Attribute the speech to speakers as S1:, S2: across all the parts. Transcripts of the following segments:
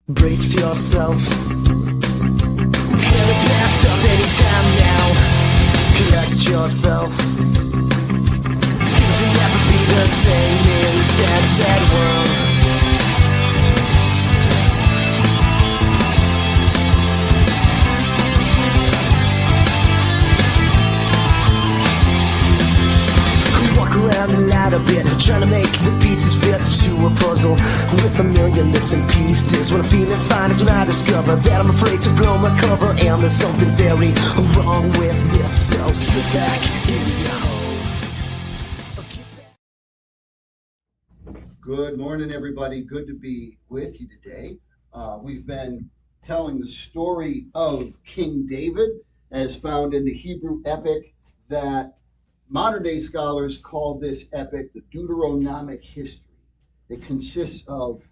S1: Brace yourself. Can it pass up anytime now? Collect yourself. Does it ever be the same in this sad, sad world? Walk around the light a bit, trying to make the pieces fit to a puzzle with a million missing pieces. When I'm feeling fine is when I discover that I'm afraid to blow my cover, and there's something very wrong with this. So sit back in your hole.
S2: Good morning, everybody. Good to be with you today. We've been telling the story of King David as found in the Hebrew epic that modern-day scholars call this epic the Deuteronomic history. It consists of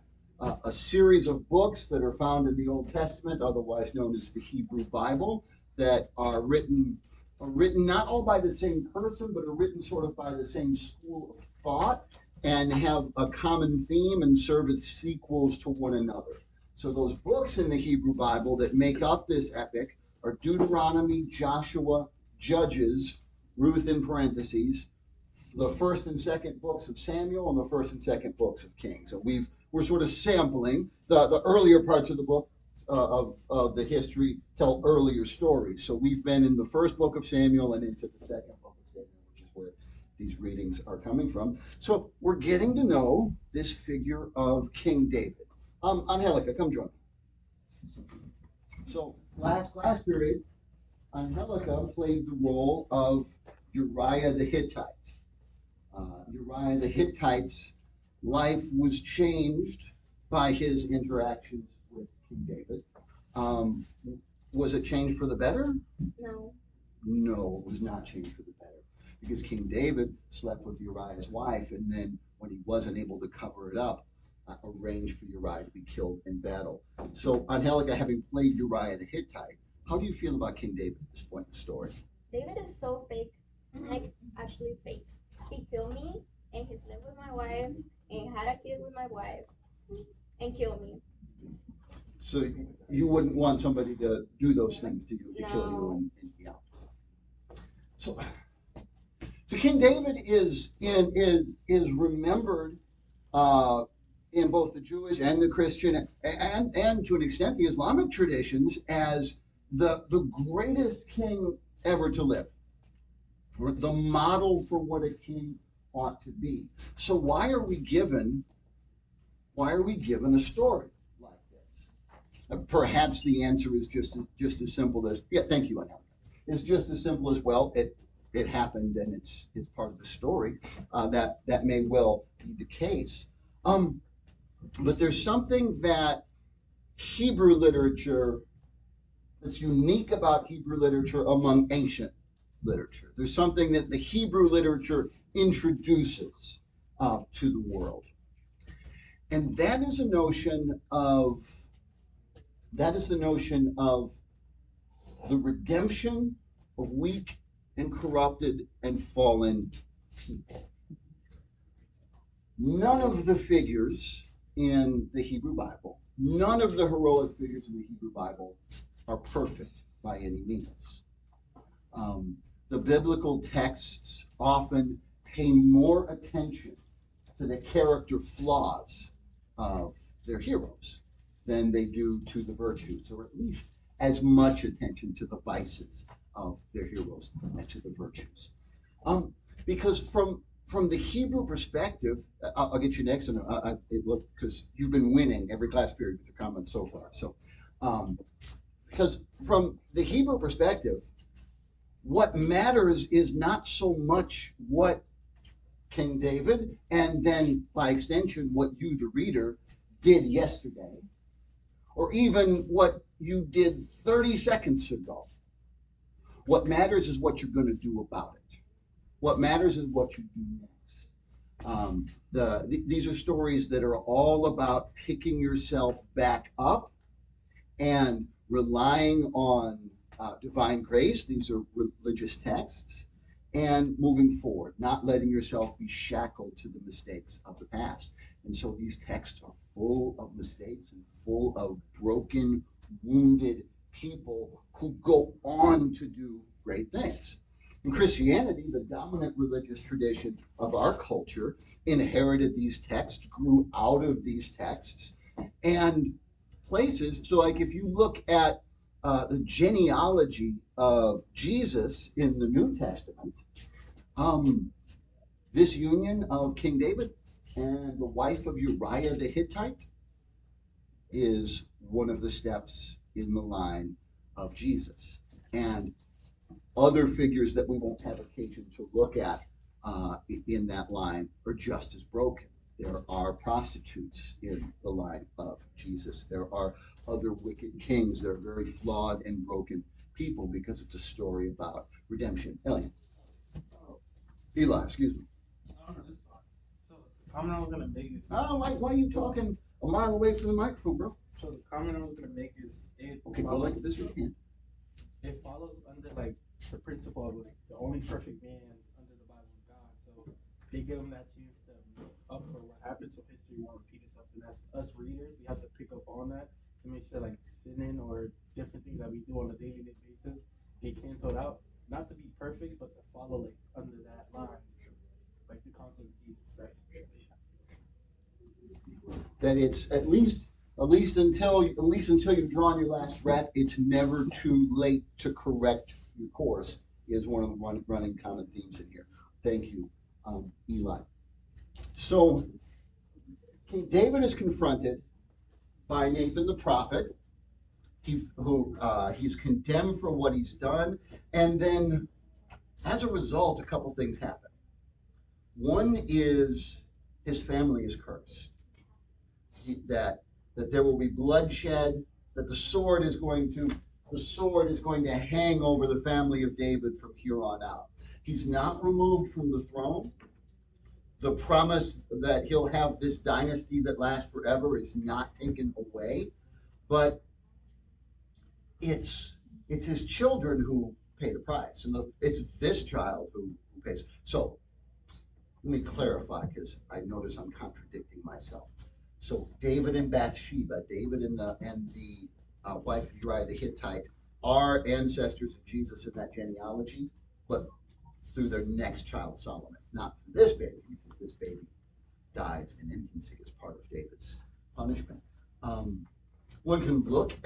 S2: a series of books that are found in the Old Testament, otherwise known as the Hebrew Bible, that are written not all by the same person, but are written sort of by the same school of thought and have a common theme and serve as sequels to one another. So those books in the Hebrew Bible that make up this epic are Deuteronomy, Joshua, Judges, Ruth in parentheses, the first and second books of Samuel, and the first and second books of Kings. So we're sort of sampling the earlier parts of the book of the history tell earlier stories. So we've been in the first book of Samuel and into the second book of Samuel, which is where these readings are coming from. So we're getting to know this figure of King David. Angelica, come join me. So last class period, Angelica played the role of Uriah the Hittite. Uriah the Hittite's life was changed by his interactions with King David. Was it changed for the better?
S3: No.
S2: No, it was not changed for the better, because King David slept with Uriah's wife, and then when he wasn't able to cover it up, arranged for Uriah to be killed in battle. So Angelica, having played Uriah the Hittite, how do you feel about King David at this point in the story?
S3: David is so fake, like actually fake. He killed me, and he slept with my wife, and had a kid with my wife, and killed me.
S2: So you wouldn't want somebody to do those things to you, to kill you,
S3: No.
S2: and yeah. So King David is remembered in both the Jewish and the Christian and to an extent the Islamic traditions as the greatest king ever to live, or the model for what a king ought to be. So why are we given a story like this? Perhaps the answer is just as simple as, yeah, thank you, Anna. It's just as simple as, well, it happened and it's part of the story. That may well be the case. But there's something that Hebrew literature that's unique about Hebrew literature among ancient literature. There's something that the Hebrew literature introduces to the world. And that is the notion of the redemption of weak and corrupted and fallen people. None of the figures in the Hebrew Bible, none of the heroic figures in the Hebrew Bible are perfect by any means. The biblical texts often pay more attention to the character flaws of their heroes than they do to the virtues, or at least as much attention to the vices of their heroes as to the virtues. Because from the Hebrew perspective, I'll get you next, and look, because you've been winning every class period with your comments so far. So, because from the Hebrew perspective, what matters is not so much what King David, and then by extension, what you, the reader, did yesterday, or even what you did 30 seconds ago. What matters is what you're going to do about it. What matters is what you do next. These are stories that are all about picking yourself back up and relying on divine grace. These are religious texts. and moving forward, not letting yourself be shackled to the mistakes of the past. And so these texts are full of mistakes and full of broken, wounded people who go on to do great things. In Christianity, the dominant religious tradition of our culture inherited these texts, grew out of these texts, and places. So, like if you look at the genealogy of Jesus in the New Testament, um, this union of King David and the wife of Uriah the Hittite is one of the steps in the line of Jesus. And other figures that we won't have occasion to look at in that line are just as broken. There are prostitutes in the line of Jesus. There are other wicked kings that are very flawed and broken people because it's a story about redemption. Eli, excuse me.
S4: Oh, no, this is fine. So the comment I was gonna make is
S2: Oh, why are you talking a mile away from the microphone, bro?
S4: so the comment I was gonna make is it
S2: Okay, go
S4: follows,
S2: like this with your hand.
S4: it follows under like the principle of like the only perfect man under the Bible is God. So they give him that chance to make up for what happened, so history won't repeat itself. And as us readers, we have to pick up on that to make sure like sinning or different things that we do on a daily basis get canceled out. Not to be perfect, but to follow like under that line, like the concept of Jesus Christ.
S2: That it's at least until you've drawn your last breath, it's never too late to correct your course, is one of the running common themes in here. Thank you, Eli. So King David is confronted by Nathan the prophet, he's condemned for what he's done, and then as a result, a couple things happen. One is his family is cursed. That there will be bloodshed, that the sword is going to hang over the family of David from here on out. He's not removed from the throne. The promise that he'll have this dynasty that lasts forever is not taken away, but it's his children who pay the price, and it's this child who pays. So let me clarify, because I notice I'm contradicting myself. So David and Bathsheba, David and the wife of Uriah the Hittite, are ancestors of Jesus in that genealogy, but through their next child Solomon, not through this baby, because this baby dies in infancy as part of David's punishment. One can look at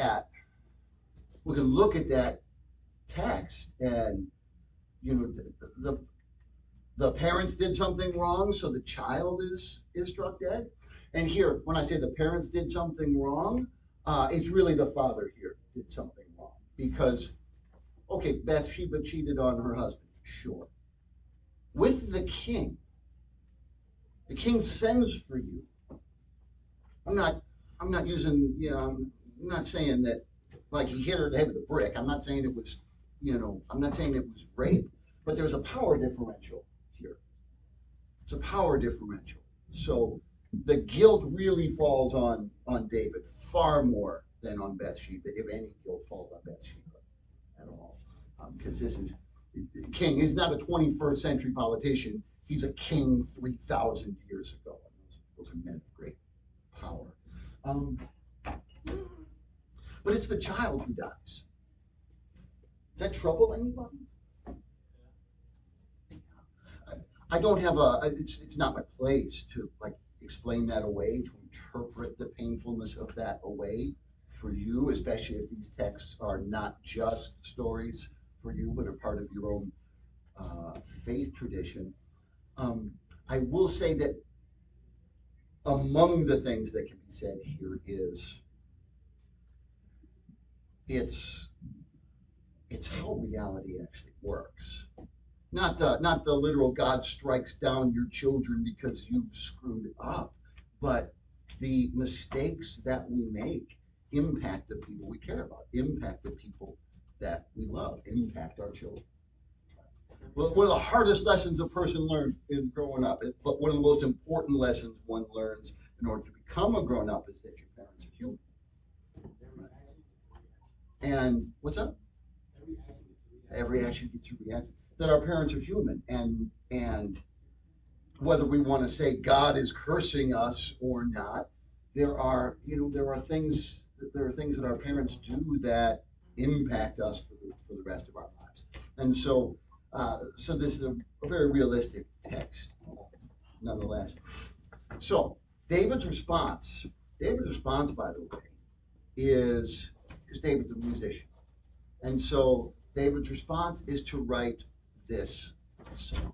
S2: that text, and the parents did something wrong, so the child is struck dead. And here, when I say the parents did something wrong, it's really the father here did something wrong. Because, okay, Bathsheba cheated on her husband, sure. With the king sends for you. I'm not using, I'm not saying that like he hit her in the head with a brick. I'm not saying it was rape, but there's a power differential here. It's a power differential. So the guilt really falls on David far more than on Bathsheba, if any guilt falls on Bathsheba at all. Because this is king. He's not a 21st century politician. He's a king 3,000 years ago. Those are men of great power. But it's the child who dies. Does that trouble anybody? I don't have it's not my place to like explain that away, to interpret the painfulness of that away for you, especially if these texts are not just stories for you, but are part of your own faith tradition. I will say that among the things that can be said here is it's how reality actually works. Not the literal God strikes down your children because you've screwed up, but the mistakes that we make impact the people we care about, impact the people that we love, impact our children. Well, one of the hardest lessons a person learns in growing up, but one of the most important lessons one learns in order to become a grown up, is that your parents are human. And what's up? Every action gets a reaction. that our parents are human, and whether we want to say God is cursing us or not, there are things that our parents do that impact us for the rest of our lives. And so this is a very realistic text, nonetheless. So David's response, by the way, is because David's a musician, and so David's response is to write this song.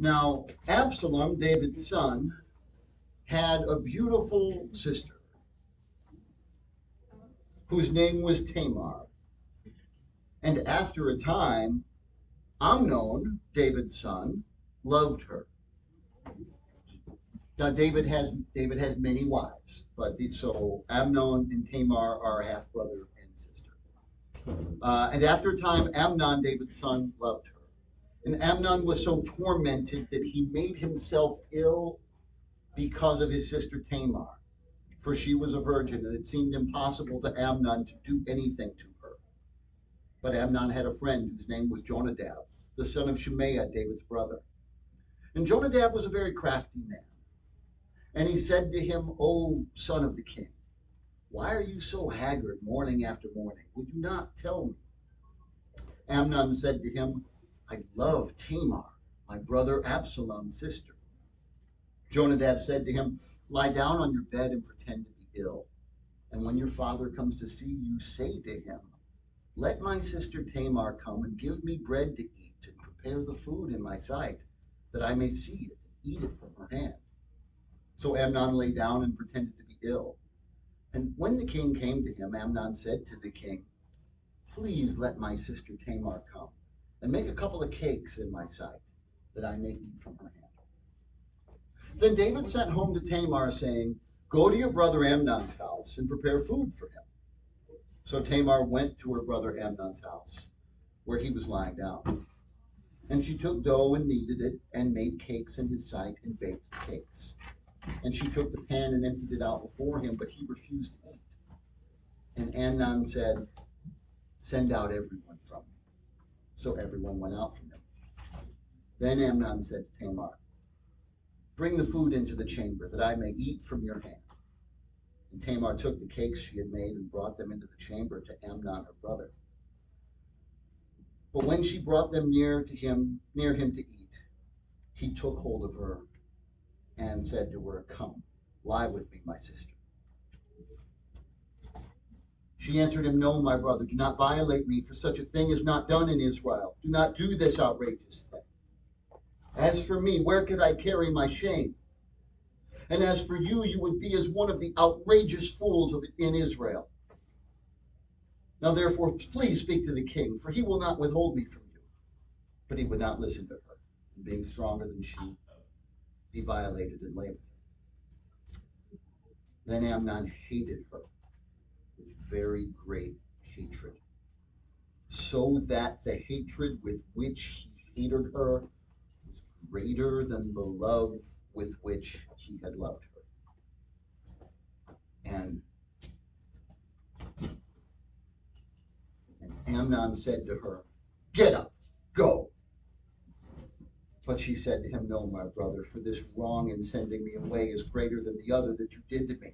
S2: Now, Absalom, David's son, had a beautiful sister whose name was Tamar. And after a time, Amnon, David's son, loved her. Now David has many wives, but so Amnon and Tamar are half brother and sister. And after a time, Amnon, David's son, loved her. And Amnon was so tormented that he made himself ill because of his sister Tamar, for she was a virgin, and it seemed impossible to Amnon to do anything to her. But Amnon had a friend whose name was Jonadab, the son of Shimea, David's brother. And Jonadab was a very crafty man. And he said to him, O son of the king, why are you so haggard morning after morning? Would you not tell me? Amnon said to him, I love Tamar, my brother Absalom's sister. Jonadab said to him, lie down on your bed and pretend to be ill. And when your father comes to see you, say to him, let my sister Tamar come and give me bread to eat and prepare the food in my sight, that I may see it and eat it from her hand. So Amnon lay down and pretended to be ill. And when the king came to him, Amnon said to the king, please let my sister Tamar come and make a couple of cakes in my sight, that I may eat from her hand. Then David sent home to Tamar, saying, go to your brother Amnon's house and prepare food for him. So Tamar went to her brother Amnon's house, where he was lying down. And she took dough and kneaded it, and made cakes in his sight, and baked the cakes. And she took the pan and emptied it out before him, but he refused to eat. And Amnon said, send out everyone from me. So everyone went out from him. Then Amnon said to Tamar, bring the food into the chamber, that I may eat from your hand. And Tamar took the cakes she had made and brought them into the chamber to Amnon her brother. But when she brought them near him to eat, he took hold of her and said to her, come, lie with me, my sister. She answered him, no, my brother, do not violate me, for such a thing is not done in Israel. Do not do this outrageous thing. As for me, where could I carry my shame? And as for you, you would be as one of the outrageous fools in Israel. Now therefore, please speak to the king, for he will not withhold me from you. But he would not listen to her. And being stronger than she, he violated and lay with her. Then Amnon hated her with very great hatred, so that the hatred with which he hated her was greater than the love with which he had loved her. And Amnon said to her, get up, go. But she said to him, no, my brother, for this wrong in sending me away is greater than the other that you did to me.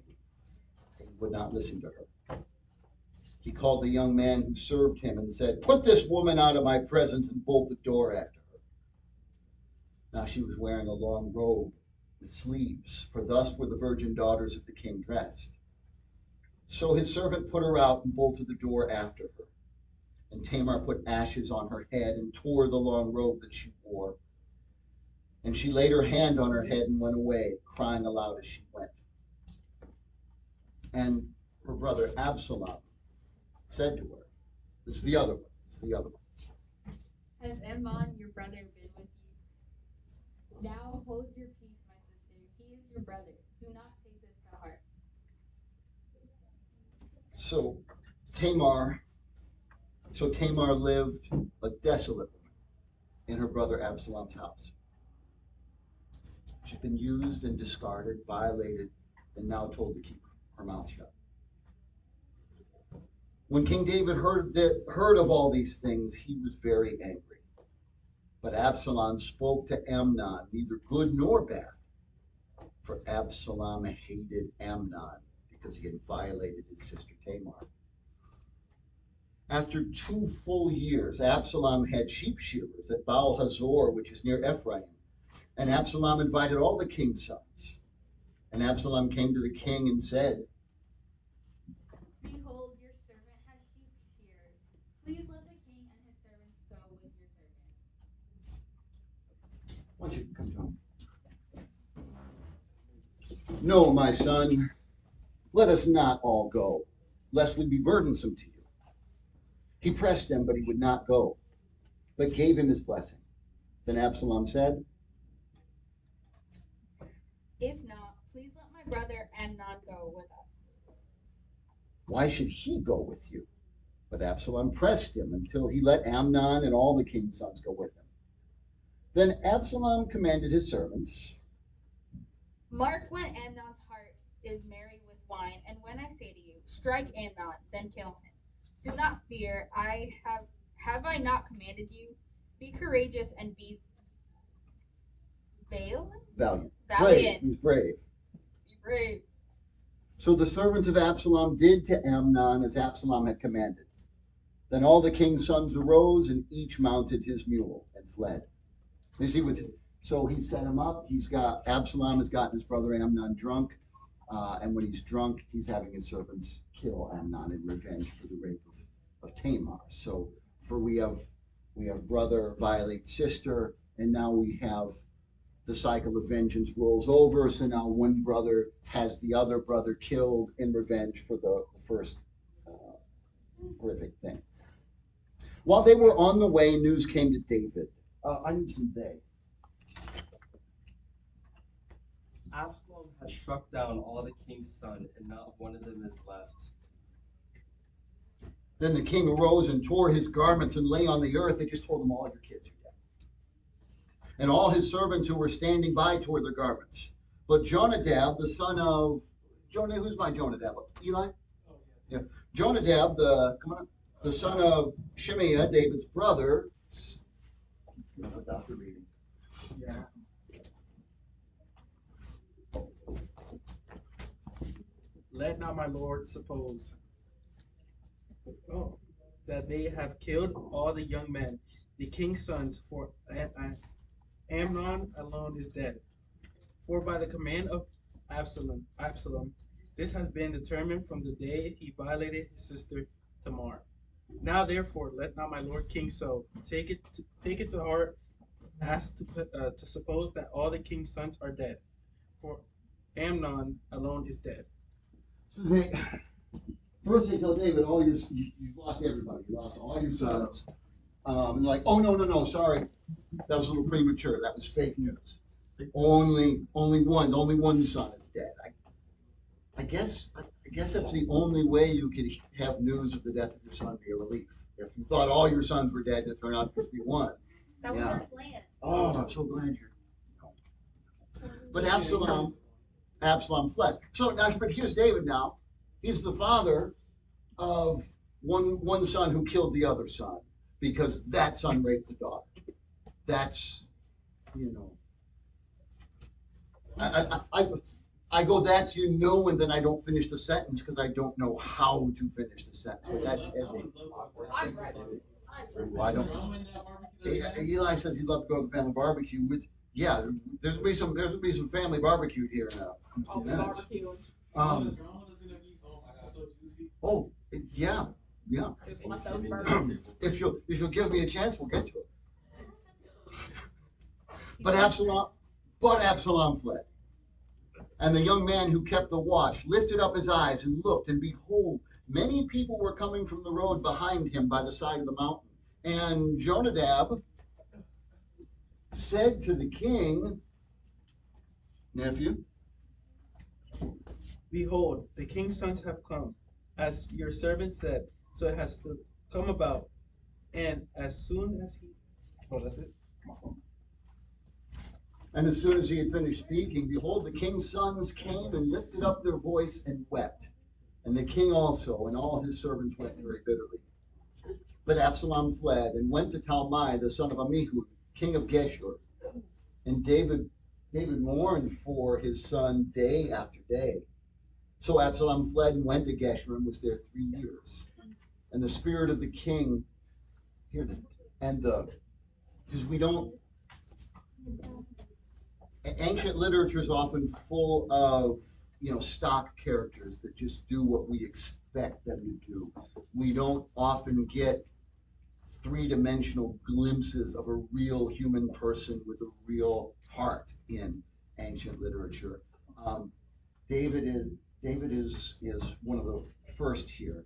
S2: And he would not listen to her. He called the young man who served him and said, put this woman out of my presence and bolt the door after her. Now she was wearing a long robe with sleeves, for thus were the virgin daughters of the king dressed. So his servant put her out and bolted the door after her. And Tamar put ashes on her head and tore the long robe that she wore. And she laid her hand on her head and went away, crying aloud as she went. And her brother Absalom said to her, it's the other one.
S5: Has Ammon, your brother, been with you? Now hold your peace, my sister. He is your brother. Do not take this to heart.
S2: So Tamar lived a desolate woman in her brother Absalom's house. She's been used and discarded, violated, and now told to keep her mouth shut. When King David heard of all these things, he was very angry. But Absalom spoke to Amnon, neither good nor bad, for Absalom hated Amnon because he had violated his sister Tamar. After 2 full years, Absalom had sheep shearers at Baal Hazor, which is near Ephraim. And Absalom invited all the king's sons. And Absalom came to the king and said,
S5: Behold, your servant has sheep shearers. Please let the king and his servants go with your servant.
S2: Why don't you come to him? No, my son, let us not all go, lest we be burdensome to you. He pressed him, but he would not go, but gave him his blessing. Then Absalom said,
S5: If not, please let my brother Amnon go with us.
S2: why should he go with you? But Absalom pressed him until he let Amnon and all the king's sons go with him. Then Absalom commanded his servants,
S5: Mark when Amnon's heart is merry with wine, and when I say to you, strike Amnon, then kill him. Do not fear, have I not commanded you? Be courageous and be
S2: valiant.
S5: valiant.
S2: He's brave.
S5: Be brave.
S2: So the servants of Absalom did to Amnon as Absalom had commanded. Then all the king's sons arose, and each mounted his mule and fled. You see, so he set him up. Absalom has gotten his brother Amnon drunk, and when he's drunk, he's having his servants kill Amnon in revenge for the rape of Tamar. So we have brother violates sister, and now we have the cycle of vengeance rolls over. So now one brother has the other brother killed in revenge for the first horrific thing. While they were on the way, news came to David. I need some they.
S6: Absalom had struck down all the king's sons, and not one of them is left.
S2: Then the king arose and tore his garments and lay on the earth. They just told him, all your kids are dead. And all his servants who were standing by tore their garments. But Jonadab, the son of who's my Jonadab? Eli?
S4: Oh,
S2: Yeah. Jonadab, the son of Shimea, David's brother. Without the reading.
S4: yeah. Let not my lord suppose that they have killed all the young men, the king's sons, for Amnon alone is dead. For by the command of Absalom, this has been determined from the day he violated his sister Tamar. Now therefore, let not my lord king so take it to heart as to suppose that all the king's sons are dead, for Amnon alone is dead.
S2: So first they tell David, you've lost everybody. You lost all your sons. And they're like, oh, no, sorry. That was a little premature. That was fake news. Only one son is dead. I guess that's the only way you could have news of the death of your son be a relief. If you thought all your sons were dead, it turned out to just be one.
S3: That was our plan.
S2: Oh, I'm so glad you're. But Absalom fled. So now, but here's David now. He's the father of one son who killed the other son because that son raped the daughter. That's, I go, that's and then I don't finish the sentence because I don't know how to finish the sentence. But that's every. I don't. Eli says he'd love to go to the family barbecue. There's gonna be some family barbecue here in a few minutes. Yeah. If you'll give me a chance, we'll get to it. But Absalom fled. And the young man who kept the watch lifted up his eyes and looked, and behold, many people were coming from the road behind him by the side of the mountain. And Jonadab said to the king, nephew,
S4: behold, the king's sons have come, as your servant said, so it has to come about. And as soon as that's it.
S2: And as soon as he had finished speaking, behold, the king's sons came and lifted up their voice and wept. And the king also and all his servants wept very bitterly. But Absalom fled and went to Talmai, the son of Ammihud, king of Geshur. And David mourned for his son day after day. So Absalom fled and went to Geshur and was there 3 years. And the spirit of the king, ancient literature is often full of stock characters that just do what we expect them to do. We don't often get three-dimensional glimpses of a real human person with a real heart in ancient literature. David is one of the first here,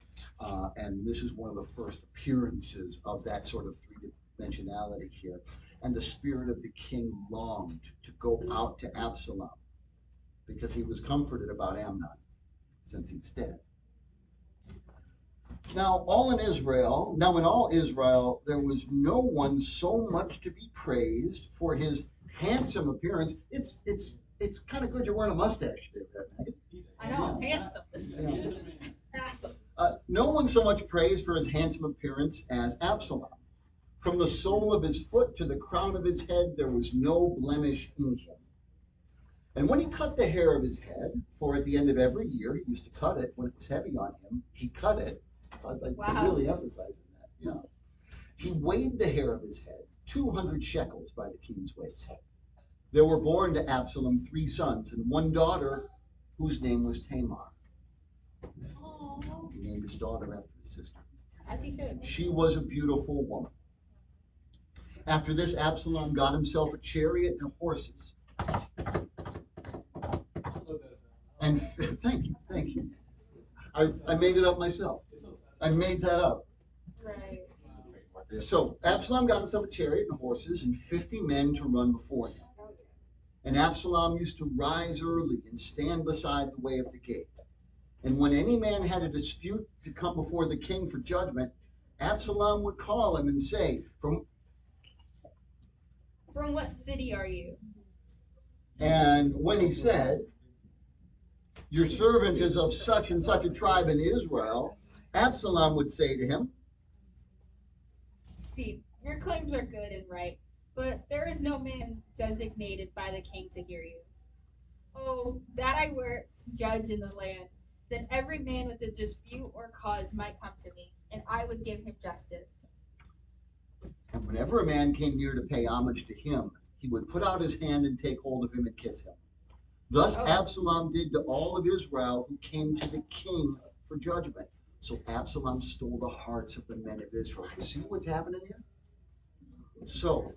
S2: and this is one of the first appearances of that sort of three-dimensionality here. And the spirit of the king longed to go out to Absalom because he was comforted about Amnon since he was dead. Now, in all Israel, there was no one so much to be praised for his handsome appearance. It's kind of good you're wearing a mustache there, Megan.
S5: I know, handsome.
S2: No one so much praised for his handsome appearance as Absalom. From the sole of his foot to the crown of his head, there was no blemish in him. And when he cut the hair of his head, for at the end of every year he used to cut it when it was heavy on him, he cut it. I really emphasize that. Yeah. He weighed the hair of his head, 200 shekels by the king's weight. There were born to Absalom 3 sons and 1 daughter whose name was Tamar. He named his daughter after his sister.
S5: As he should.
S2: She was a beautiful woman. After this, Absalom got himself a chariot and horses. And thank you. I made it up myself. I made that up.
S5: Right.
S2: So Absalom got himself a chariot and horses and 50 men to run before him. And Absalom used to rise early and stand beside the way of the gate. And when any man had a dispute to come before the king for judgment, Absalom would call him and say, From
S5: what city are you?
S2: And when he said, Your servant is of such and such a tribe in Israel, Absalom would say to him,
S5: See, your claims are good and right, but there is no man designated by the king to hear you. Oh, that I were judge in the land, then every man with a dispute or cause might come to me, and I would give him justice.
S2: And whenever a man came near to pay homage to him, he would put out his hand and take hold of him and kiss him. Thus Absalom did to all of Israel who came to the king for judgment. So Absalom stole the hearts of the men of Israel. You see what's happening here? So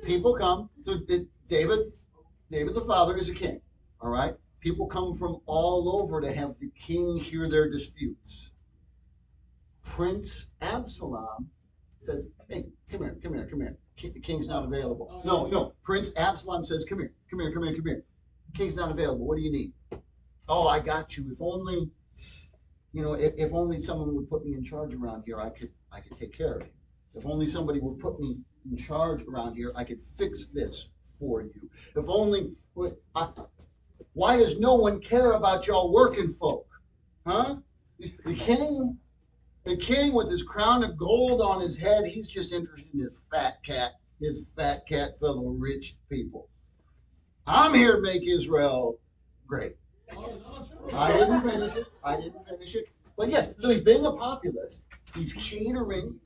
S2: people come to David the father is a king, all right? People come from all over to have the king hear their disputes. Prince Absalom says, hey, come here. The king's not available. No. Prince Absalom says, come here. King's not available. What do you need? Oh, I got you. If only, if only someone would put me in charge around here, I could take care of you. If only somebody would put me in charge around here, I could fix this for you. If only, why does no one care about y'all working folk? Huh? The king with his crown of gold on his head, he's just interested in his fat cat full of rich people. I'm here to make Israel great. I didn't finish it. But yes, so he's being a populist. He's pandering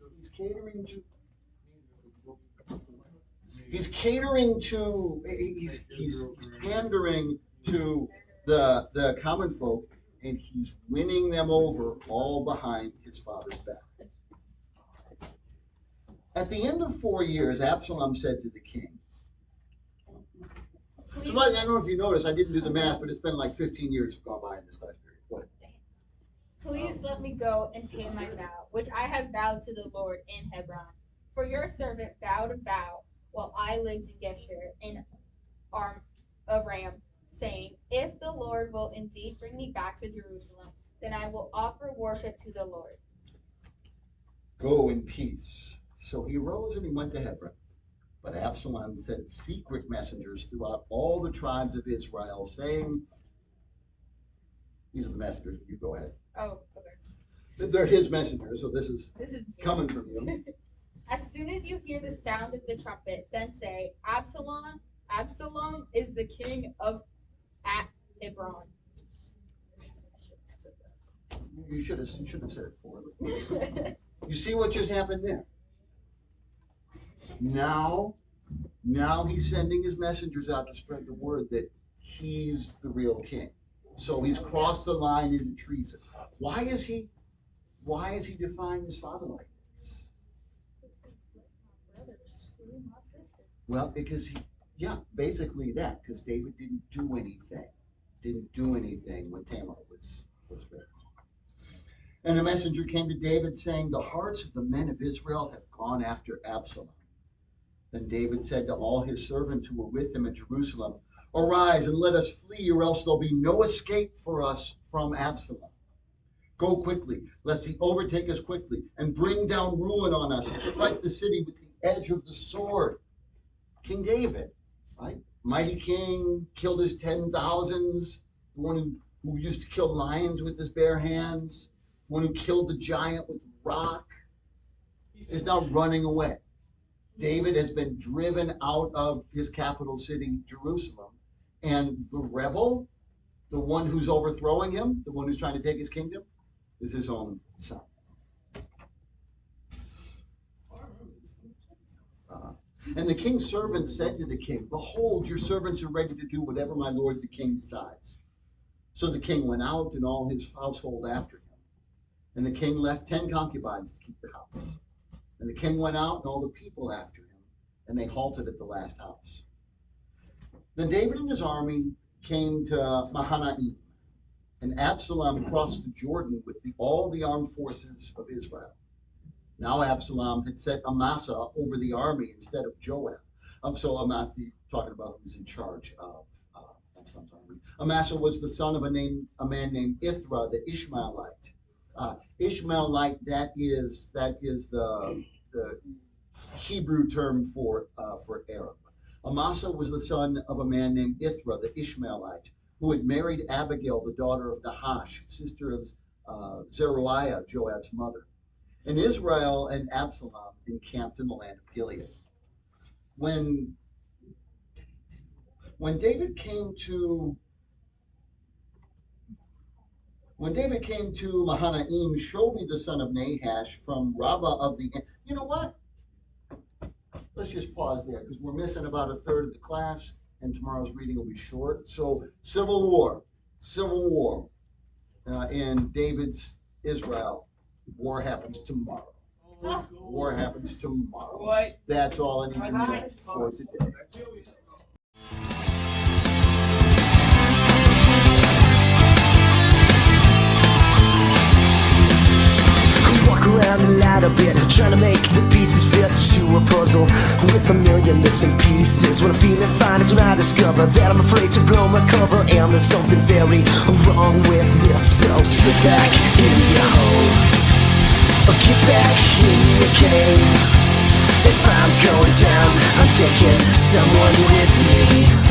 S2: to the common folk, and he's winning them over all behind his father's back. At the end of 4 years, Absalom said to the king, so I don't know if you noticed, I didn't do the math, but it's been like 15 years have gone by in this last period. Go ahead.
S5: Please let me go and pay my vow, which I have vowed to the Lord in Hebron. For your servant vowed a vow while I lived in Geshur in Aram, saying, If the Lord will indeed bring me back to Jerusalem, then I will offer worship to the Lord.
S2: Go in peace. So he arose and he went to Hebron. But Absalom sent secret messengers throughout all the tribes of Israel, saying, these are the messengers, you go ahead.
S5: Oh, okay.
S2: They're his messengers, so this is coming from him.
S5: As soon as you hear the sound of the trumpet, then say, Absalom is the king at Hebron.
S2: You shouldn't have said it poorly. You see what just happened there? Now he's sending his messengers out to spread the word that he's the real king. So he's crossed the line into treason. Why is he defying his father like this? Well, because basically that, because David didn't do anything. Didn't do anything when Tamar was there. And a messenger came to David saying, the hearts of the men of Israel have gone after Absalom. Then David said to all his servants who were with him at Jerusalem, arise and let us flee, or else there'll be no escape for us from Absalom. Go quickly, lest he overtake us quickly, and bring down ruin on us, and strike the city with the edge of the sword. King David, right? Mighty king, killed his 10,000s, the one who used to kill lions with his bare hands, the one who killed the giant with a rock, is now running away. David has been driven out of his capital city, Jerusalem, and the rebel, the one who's overthrowing him, the one who's trying to take his kingdom, is his own son. And the king's servants said to the king, behold, your servants are ready to do whatever my lord the king decides. So the king went out and all his household after him. And the king left 10 concubines to keep the house. And the king went out and all the people after him, and they halted at the last house. Then David and his army came to Mahanaim, and Absalom crossed the Jordan with all the armed forces of Israel. Now Absalom had set Amasa over the army instead of Joab. So Amasa, talking about who's in charge of Absalom's army. Amasa was the son of a man named Ithra, the Ishmaelite. Ishmaelite, that is the Hebrew term for Arab. Amasa was the son of a man named Ithra, the Ishmaelite, who had married Abigail, the daughter of Nahash, sister of Zeruiah, Joab's mother. And Israel and Absalom encamped in the land of Gilead. When David came to Mahanaim, Shobi the son of Nahash from Rabbah of the... You know what? Let's just pause there because we're missing about a third of the class and tomorrow's reading will be short. So civil war in David's Israel. War happens tomorrow. War happens tomorrow.
S5: What?
S2: That's all I need to know for today.
S1: Walk around a lot a bit, trying to make the pieces fit to a puzzle with a million missing pieces. When I'm feeling fine is when I discover that I'm afraid to blow my cover, and there's something very wrong with this. So slip back in your hole, or get back in your cave. If I'm going down, I'm taking someone with me.